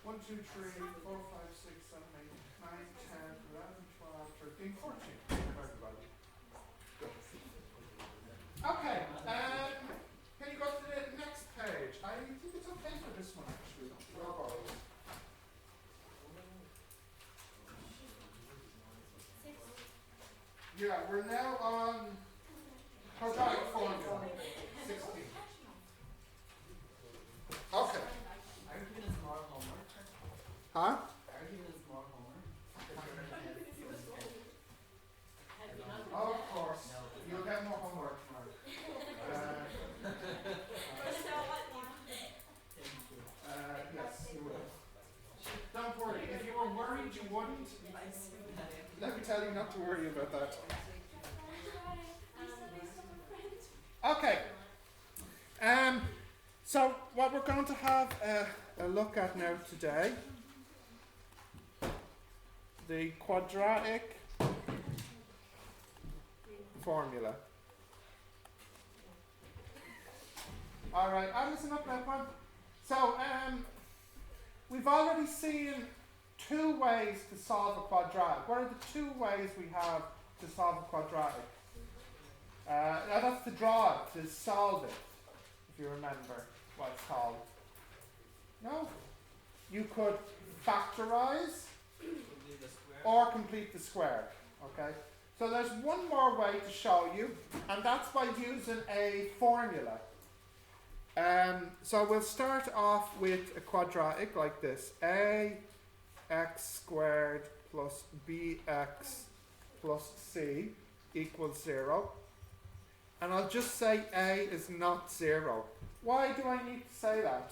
1, 2, 3, 4, 5, 6, 7, 8, 9, 10, 11, 12, 13, 14. Everybody. Good. Okay, can you go to the next page? I think it's okay for this one actually. Yeah, we're now on Quadratic Formula 16. Okay. Are you giving us more homework? Huh? Are you giving us more homework? Oh, of course. No. You'll get more homework tomorrow. Yes, you will. Don't worry. If you were worried, you wouldn't. Let me tell you not to worry about that. Okay. So what we're going to have a look at now today, the quadratic formula. All right, listen up now, one. So we've already seen two ways to solve a quadratic. What are the two ways we have to solve a quadratic? Now that's to draw it, to solve it, if you remember what it's called. No? You could factorize or complete the square. Okay? So there's one more way to show you, and that's by using a formula. So we'll start off with a quadratic like this. Ax squared plus bx plus c equals 0. And I'll just say a is not 0. Why do I need to say that?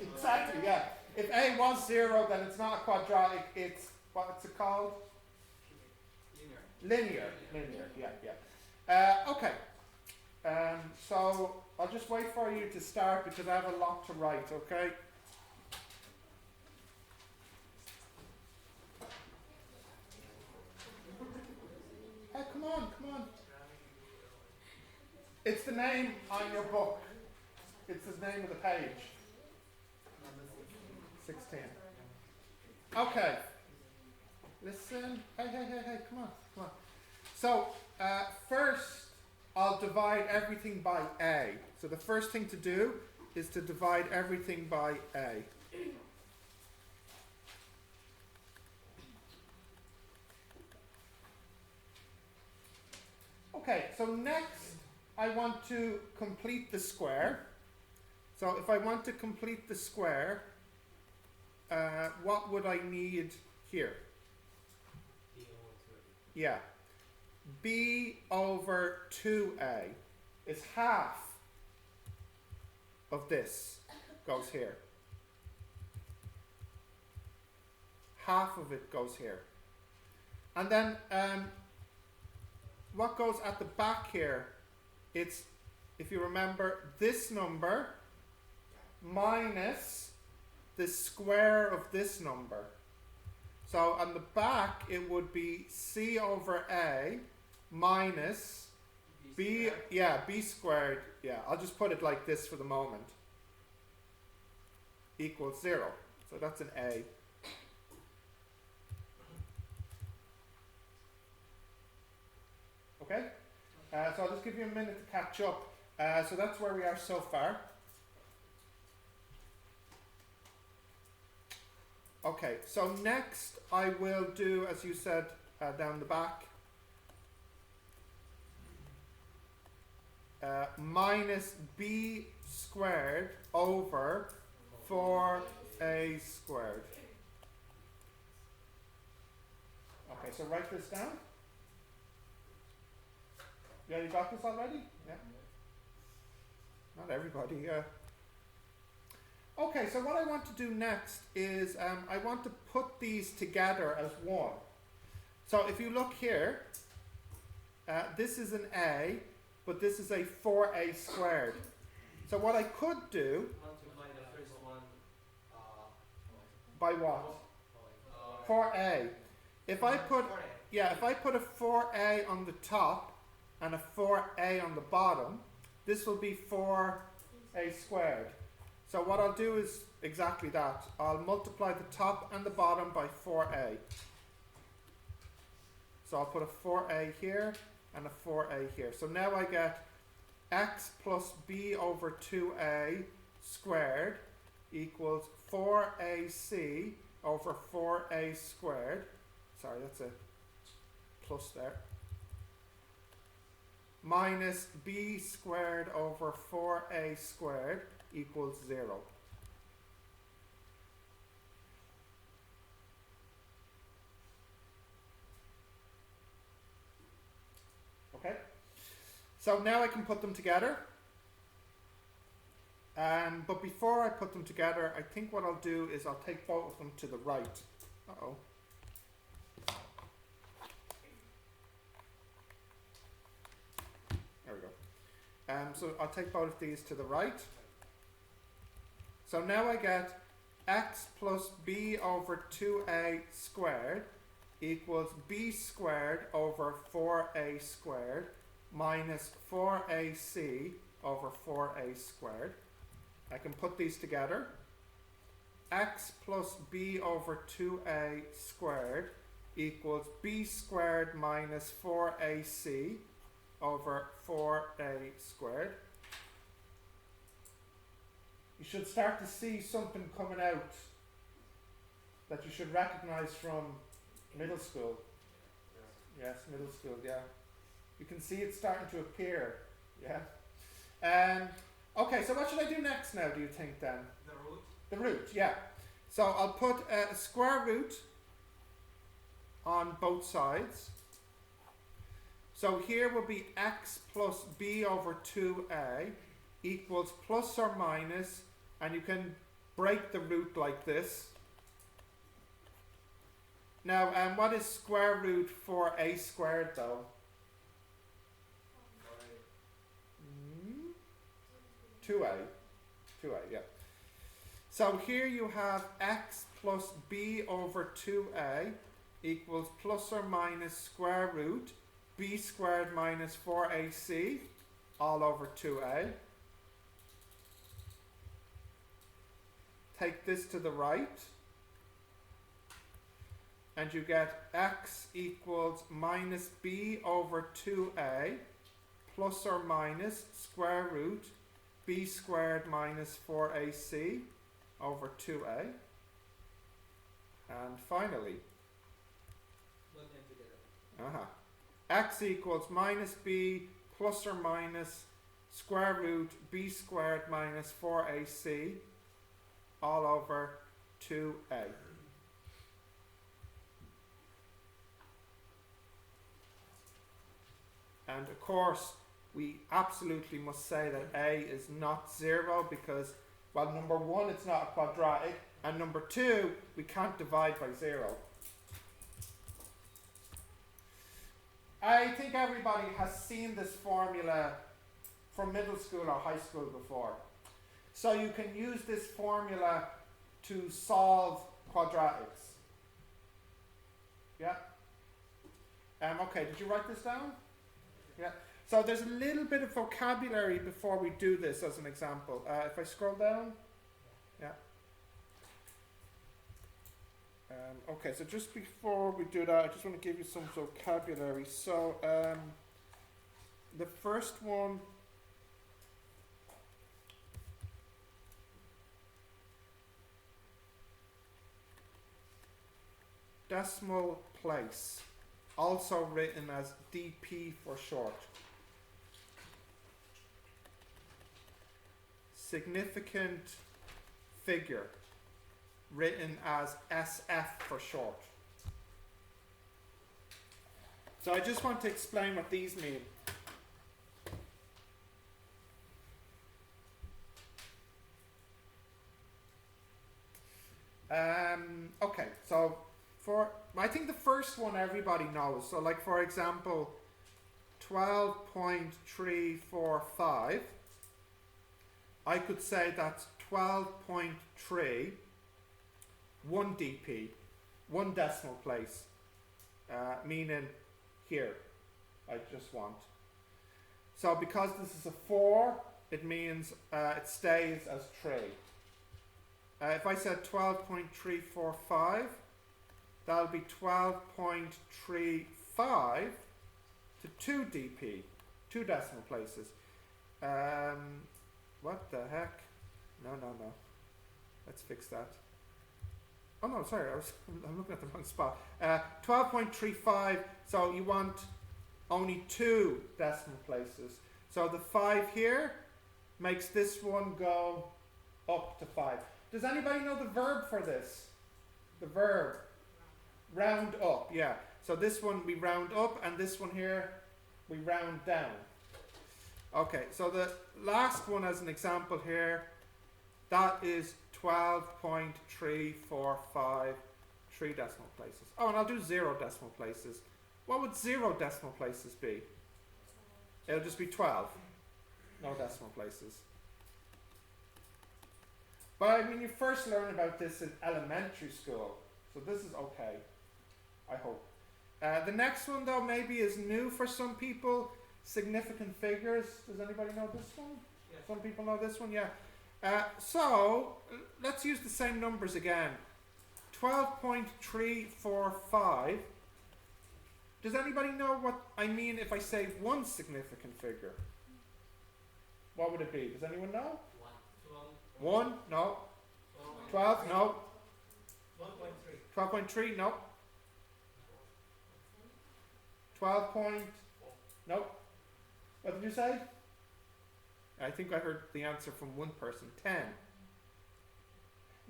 Exactly, yeah. If a was 0, then it's not a quadratic, it's, what's it called? Linear, yeah. Okay. So I'll just wait for you to start because I have a lot to write, okay? Hey, come on. It's the name on your book. It's the name of the page. 16. Okay. Listen. Hey, come on. So, first, I'll divide everything by a. So the first thing to do is to divide everything by a. Okay, so next I want to complete the square. So if I want to complete the square, what would I need here? Yeah. B over 2a is half of this goes here. Half of it goes here. And then what goes at the back here, it's, if you remember, this number minus the square of this number. So on the back it would be c over a minus b squared, I'll just put it like this for the moment, equals 0. So that's an a. Okay? So I'll just give you a minute to catch up. So that's where we are so far. Okay, so next I will do, as you said, down the back, minus b squared over 4a squared. Okay, so write this down. Yeah, you got this already? Yeah. Not everybody, yeah. Okay, so what I want to do next is I want to put these together as one. So if you look here, this is an a, but this is a 4a squared. So what I could do, by what? 4a. If I put a 4a on the top and a 4a on the bottom, this will be 4a squared. So what I'll do is exactly that. I'll multiply the top and the bottom by 4a. So I'll put a 4a here and a 4a here. So now I get x plus b over 2a squared equals 4ac over 4a squared. Sorry, that's a plus there. Minus b squared over 4a squared equals 0. Okay? So now I can put them together. But before I put them together, I think what I'll do is I'll take both of them to the right. Uh-oh. There we go. So I'll take both of these to the right. So now I get x plus b over 2a squared equals b squared over 4a squared minus 4ac over 4a squared. I can put these together. X plus b over 2a squared equals b squared minus 4ac over 4a squared. You should start to see something coming out that you should recognize from middle school. Yes, middle school, yeah. You can see it starting to appear. Yeah. Okay, so what should I do next now, do you think then? The root. The root, yeah. So I'll put a square root on both sides. So here will be x plus b over 2a equals plus or minus, and you can break the root like this. Now, what is square root for a squared though? 2a. 2a, yeah. So here you have x plus b over 2a equals plus or minus square root b squared minus 4ac all over 2a. Take this to the right and you get x equals minus b over 2a plus or minus square root b squared minus 4ac over 2a. And finally, x equals minus b plus or minus square root b squared minus 4ac all over 2a. And of course, we absolutely must say that a is not 0 because, well, number 1, it's not a quadratic, and number 2, we can't divide by 0. I think everybody has seen this formula from middle school or high school before. So you can use this formula to solve quadratics. Yeah? Okay, did you write this down? Yeah. So there's a little bit of vocabulary before we do this as an example. If I scroll down. Yeah. Okay, so just before we do that, I just want to give you some vocabulary. So the first one, decimal place, also written as DP for short. Significant figure, written as SF for short. So I just want to explain what these mean. Okay, so I think the first one everybody knows. So like for example, 12.345, I could say that's 12.3, 1 dp, 1 decimal place, meaning here, I just want. So because this is a 4, it means it stays as 3. if I said 12.345, that'll be 12.35 to 2 dp, 2 decimal places. What the heck? No. Let's fix that. Oh no, sorry, I'm looking at the wrong spot. 12.35, so you want only 2 decimal places. So the 5 here makes this one go up to 5. Does anybody know the verb for this? The verb. Round up, yeah. So this one we round up, and this one here we round down. Okay, so the last one as an example here, that is 12.345, 3 decimal places. Oh, and I'll do 0 decimal places. What would 0 decimal places be? It'll just be 12. No decimal places. But when you first learn about this in elementary school, so this is okay, I hope. The next one though maybe is new for some people, significant figures. Does anybody know this one? Yes. Some people know this one, yeah. So let's use the same numbers again. 12.345. Does anybody know what I mean if I say one significant figure? What would it be? Does anyone know? 1? No. 12? No. 12.3? No. 12 point? No. What did you say? I think I heard the answer from one person. 10.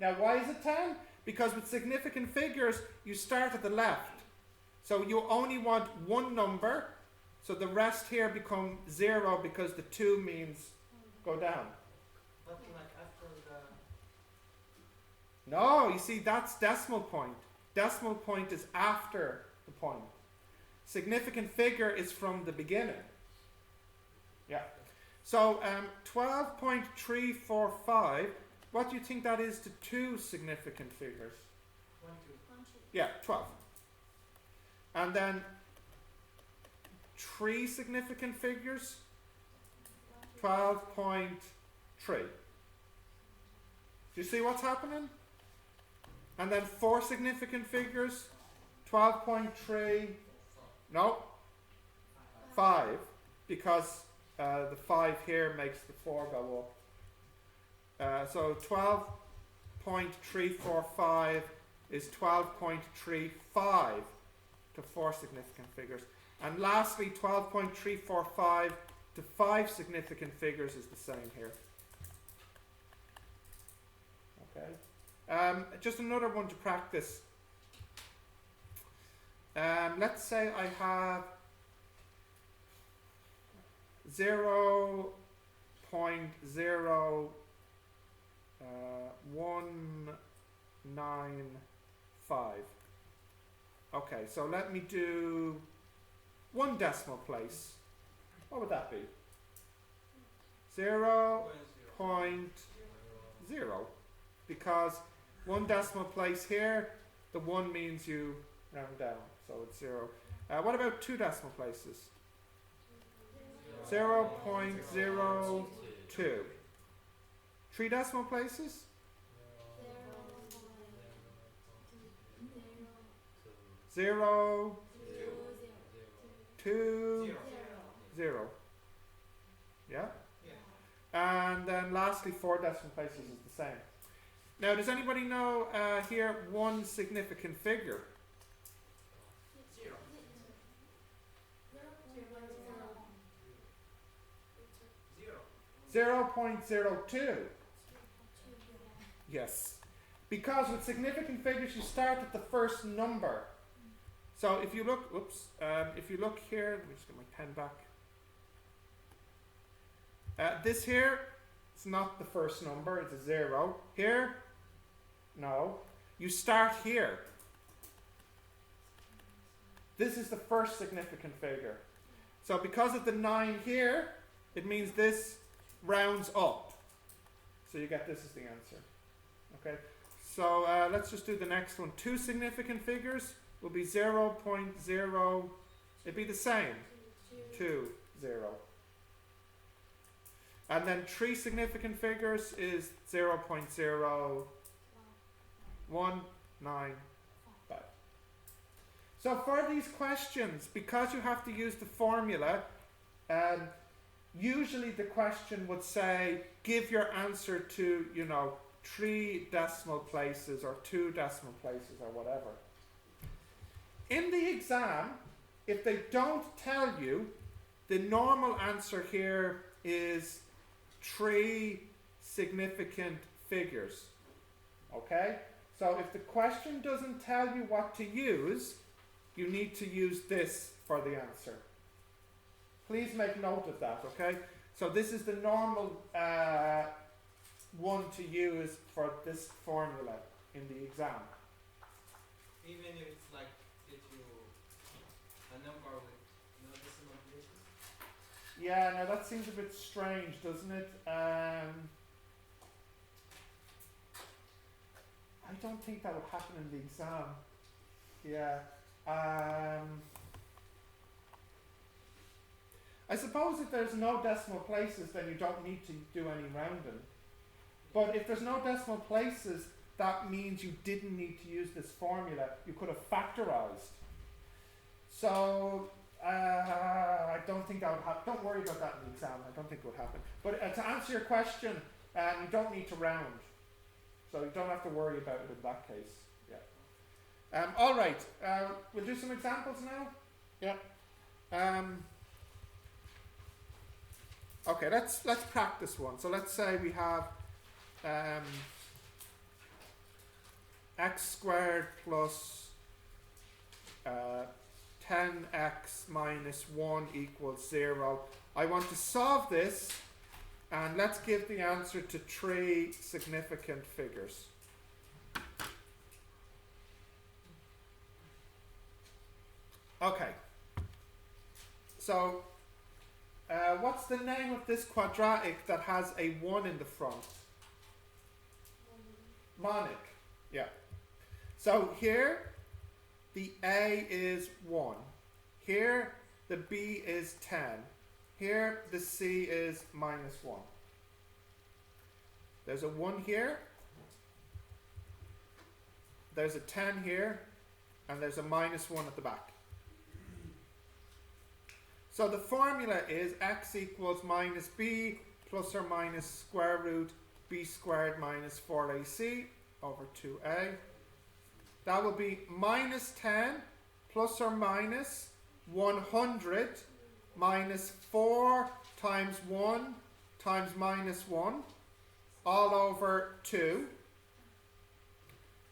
Now why is it 10? Because with significant figures you start at the left. So you only want one number, so the rest here become 0 because the 2 means go down. But like after the... No, you see that's decimal point. Decimal point is after the point. Significant figure is from the beginning. Yeah. So 12.345, what do you think that is to 2 significant figures? 1, 2. Yeah, 12. And then 3 significant figures, 12.3. Do you see what's happening? And then 4 significant figures, 12.3. No, 5, because the 5 here makes the 4 go up. So 12.345 is 12.35 to 4 significant figures. And lastly, 12.345 to 5 significant figures is the same here. Okay. Just another one to practice. Let's say I have 0.0195. Okay, so let me do 1 decimal place. What would that be? 0.0. Because 1 decimal place here, the 1 means you round down, so it's 0. What about 2 decimal places? 0.02. 3 decimal places? 0, 2, 0. Yeah? And then lastly, 4 decimal places is the same. Now, does anybody know here 1 significant figure? 0.02. Yes. Because with significant figures you start at the first number. So if you look, if you look here, let me just get my pen back. This here, it's not the first number, it's a 0. Here, no. You start here. This is the first significant figure. So because of the 9 here, it means this rounds up. So you get this as the answer. Okay. So let's just do the next one. 2 significant figures will be 0.0. It'd be the same. 2, 0. And then 3 significant figures is 0.0, 195. So for these questions, because you have to use the formula, usually the question would say, give your answer to, 3 decimal places or 2 decimal places or whatever. In the exam, if they don't tell you, the normal answer here is 3 significant figures. Okay? So if the question doesn't tell you what to use, you need to use this for the answer. Please make note of that, okay? So this is the normal one to use for this formula in the exam. Even if it's like get you a number with no decimal places? Yeah, now that seems a bit strange, doesn't it? I don't think that would happen in the exam. Yeah. I suppose if there's no decimal places, then you don't need to do any rounding. But if there's no decimal places, that means you didn't need to use this formula. You could have factorized. So I don't think that would happen. Don't worry about that in the exam. I don't think it would happen. But to answer your question, you don't need to round. So you don't have to worry about it in that case. Yeah. All right. We'll do some examples now. Yeah. Okay. Let's practice one. So let's say we have x squared plus 10x minus 1 equals 0. I want to solve this, and let's give the answer to 3 significant figures. Okay. So, what's the name of this quadratic that has a 1 in the front? Monic. Yeah. So here, the A is 1. Here, the B is 10. Here, the C is minus 1. There's a 1 here. There's a 10 here. And there's a minus 1 at the back. So the formula is x equals minus b plus or minus square root b squared minus 4ac over 2a. That will be minus 10 plus or minus 100 minus 4 times 1 times minus 1 all over 2.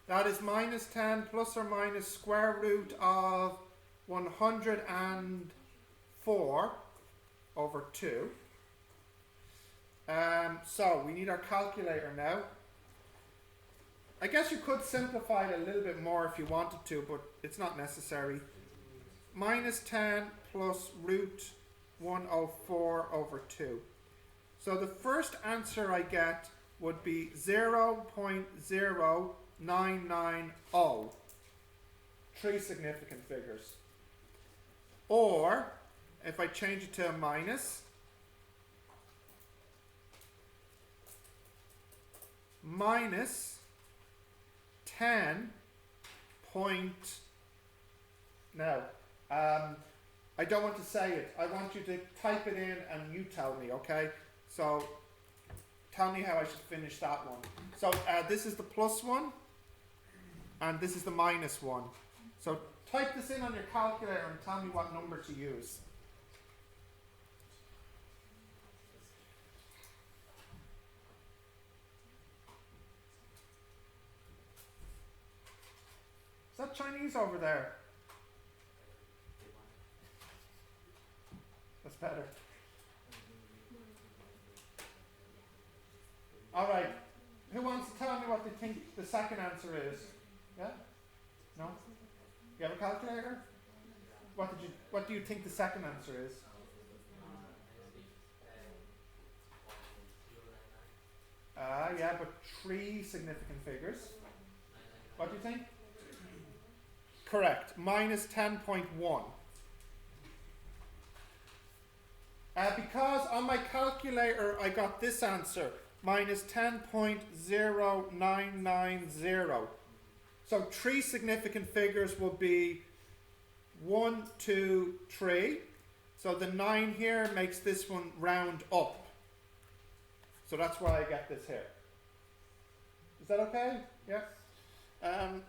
That is minus 10 plus or minus square root of 104 over 2. So we need our calculator now. I guess you could simplify it a little bit more if you wanted to, but it's not necessary. Minus 10 plus root 104 over 2. So the first answer I get would be 0.0990. 3 significant figures. Or, if I change it to a minus, minus 10 point, now, I don't want to say it. I want you to type it in and you tell me, okay? So, tell me how I should finish that one. So, this is the plus one, and this is the minus one. So, type this in on your calculator and tell me what number to use. Is that Chinese over there? That's better. All right. Who wants to tell me what they think the second answer is? Yeah? No? You have a calculator? What do you think the second answer is? Yeah, but 3 significant figures. What do you think? Correct. Minus 10.1. Because on my calculator I got this answer, minus 10.0990. So 3 significant figures will be 1, 2, 3. So the 9 here makes this one round up. So that's why I get this here. Is that okay? Yeah?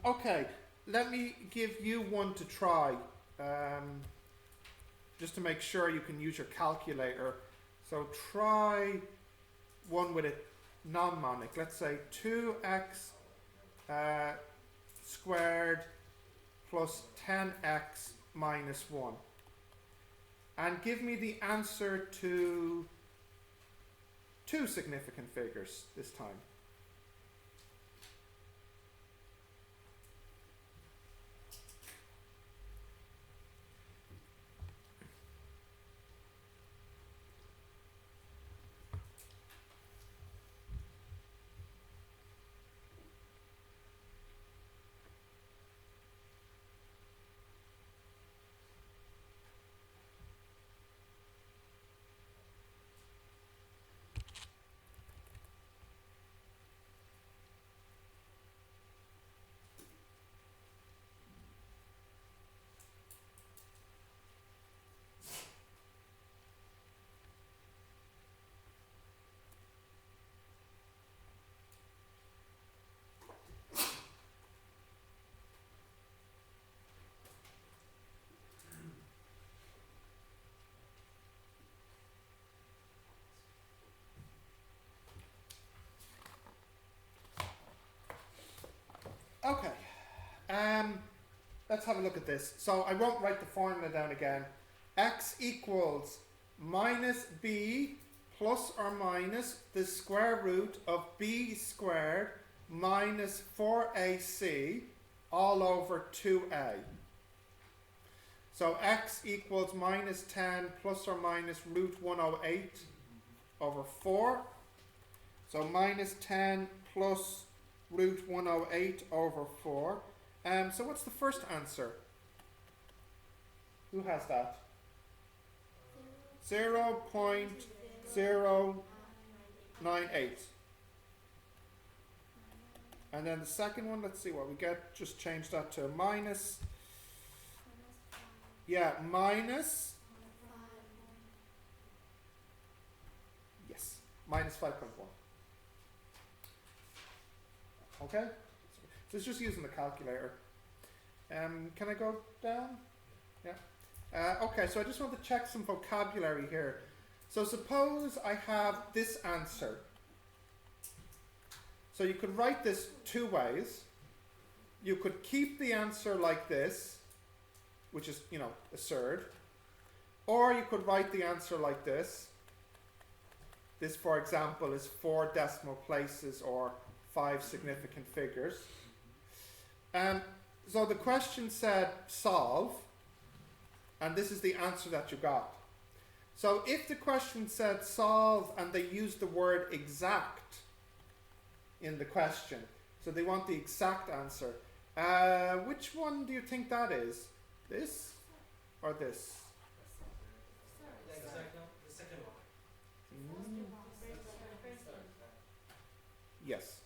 Okay, let me give you one to try. Just to make sure you can use your calculator. So try one with a non-monic. Let's say 2x squared plus 10x minus 1. And give me the answer to 2 significant figures this time. Okay, let's have a look at this. So I won't write the formula down again. X equals minus b plus or minus the square root of b squared minus 4ac all over 2a. So x equals minus 10 plus or minus root 108 over 4. So minus 10 plus root 108 over 4. So what's the first answer? Who has that? 0.098. And then the second one, let's see what we get. Just change that to minus. Yeah, minus. Yes, minus 5.1. Okay? So it's just using the calculator. Can I go down? Yeah. Okay, so I just want to check some vocabulary here. So suppose I have this answer. So you could write this 2 ways. You could keep the answer like this, which is, you know, a surd. Or you could write the answer like this. This, for example, is 4 decimal places or 5 significant figures. So the question said solve, and this is the answer that you got. So if the question said solve and they used the word exact in the question, so they want the exact answer, which one do you think that is? This or this? The second one. Yes.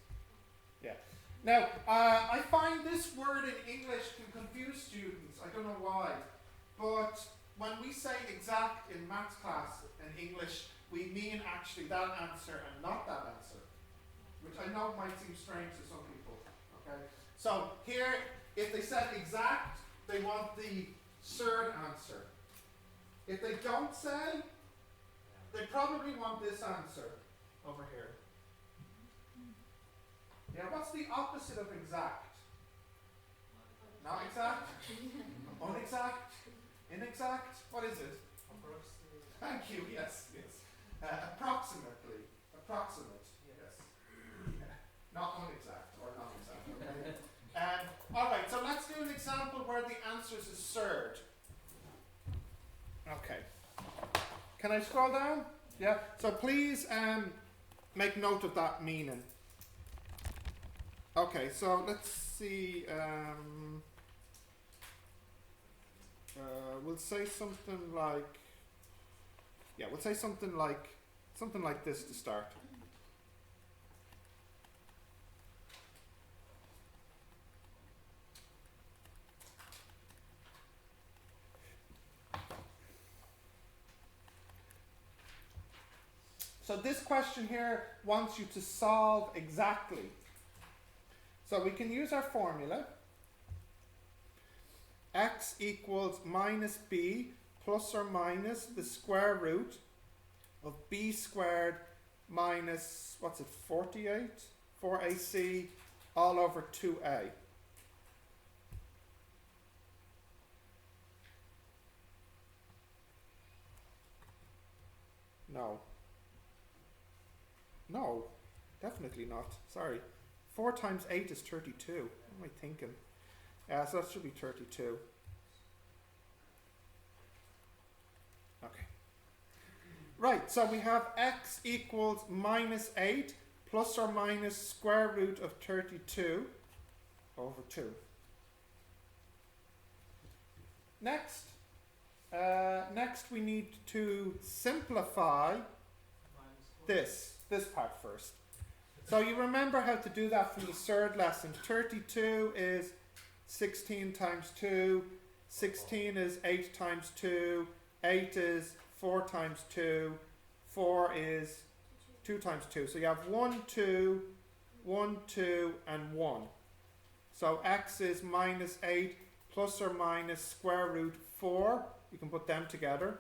Yeah. Now, I find this word in English can confuse students. I don't know why. But when we say exact in maths class in English, we mean actually that answer and not that answer. Which I know might seem strange to some people. Okay. So here, if they said exact, they want the surd answer. If they don't say, they probably want this answer over here. Yeah, what's the opposite of exact? Not exact? Unexact? Inexact? What is it? Approximate. Thank you, yes, yes. Approximately. Approximate, yes. Not unexact or non-exact, okay? Alright, so let's do an example where the answer is surd. Okay. Can I scroll down? Yeah. So please make note of that meaning. Okay, so let's see. We'll say something like. Yeah, we'll say something like this to start. So this question here wants you to solve exactly. So we can use our formula. X equals minus b plus or minus the square root of b squared minus, what's it, 48? 4ac all over 2a. No, definitely not. Sorry. 4 times 8 is 32. What am I thinking? So that should be 32. Okay. Right, so we have x equals minus 8 plus or minus square root of 32 over 2. Next we need to simplify this part first. So you remember how to do that from the third lesson. 32 is 16 times 2, 16 is 8 times 2, 8 is 4 times 2, 4 is 2 times 2. So you have 1, 2, 1, 2, and 1. So x is minus 8 plus or minus square root 4. You can put them together.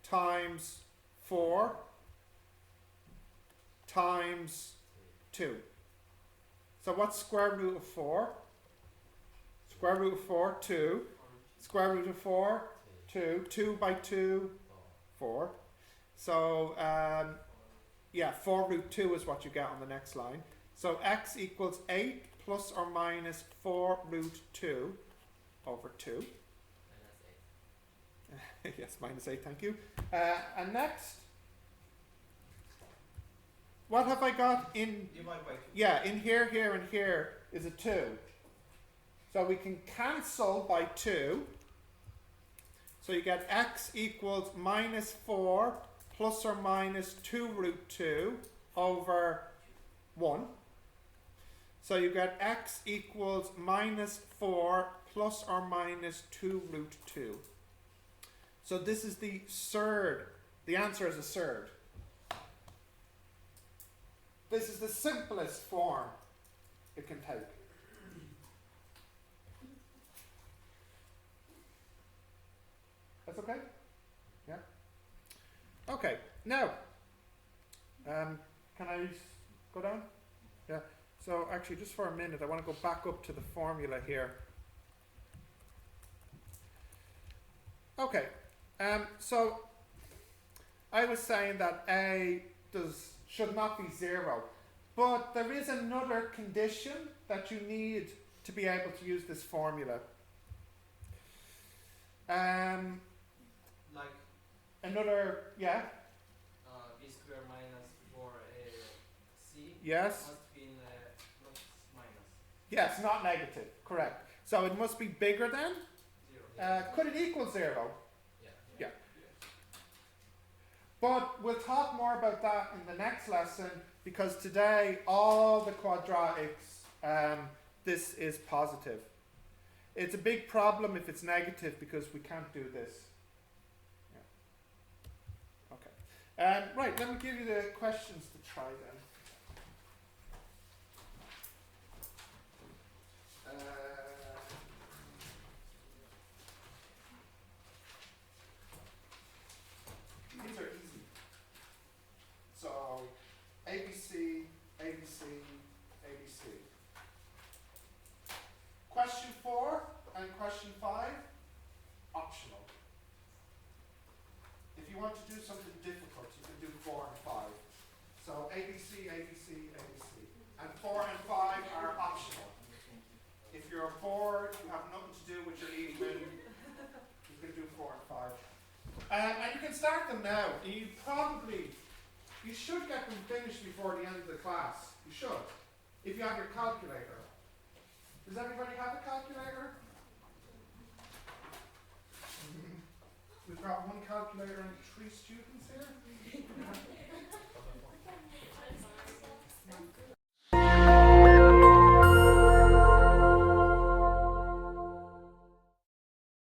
Times 4 times 2. So what's square root of 4? Square root of 4, 2. Square root of 4, 2. 2 by 2, 4. So, 4 root 2 is what you get on the next line. So x equals 8 plus or minus 4 root 2 over 2. Yes, minus 8, thank you. And next, what have I got in? Divide by 2. Yeah, in here, here, and here is a 2. So we can cancel by 2. So you get x equals minus 4 plus or minus 2 root 2 over 1. So you get x equals minus 4 plus or minus 2 root 2. So this is the third. The answer is a third. This is the simplest form it can take. That's okay? Yeah? Okay, now, can I go down? Yeah. So actually, just for a minute, I want to go back up to the formula here. Okay, so I was saying that a should not be 0, but there is another condition that you need to be able to use this formula. Like another, yeah? b squared minus 4ac Yes? must be in plus minus. Yes, not negative, correct. So it must be bigger than? 0. Could it equal 0? Yeah. But we'll talk more about that in the next lesson, because today all the quadratics, this is positive. It's a big problem if it's negative, because we can't do this. Yeah. Okay. Right, let me give you the questions to try then. These are easy. So, ABC, ABC, ABC. Question 4 and question 5, optional. If you want to do something difficult, you can do 4 and 5. So ABC, ABC, ABC. And 4 and 5 are optional. If you're bored, you have nothing to do with your evening, you can do 4 and 5. And you can start them now. You should get them finished before the end of the class. You should. If you have your calculator. Does everybody have a calculator? We've got one calculator and 3 students here.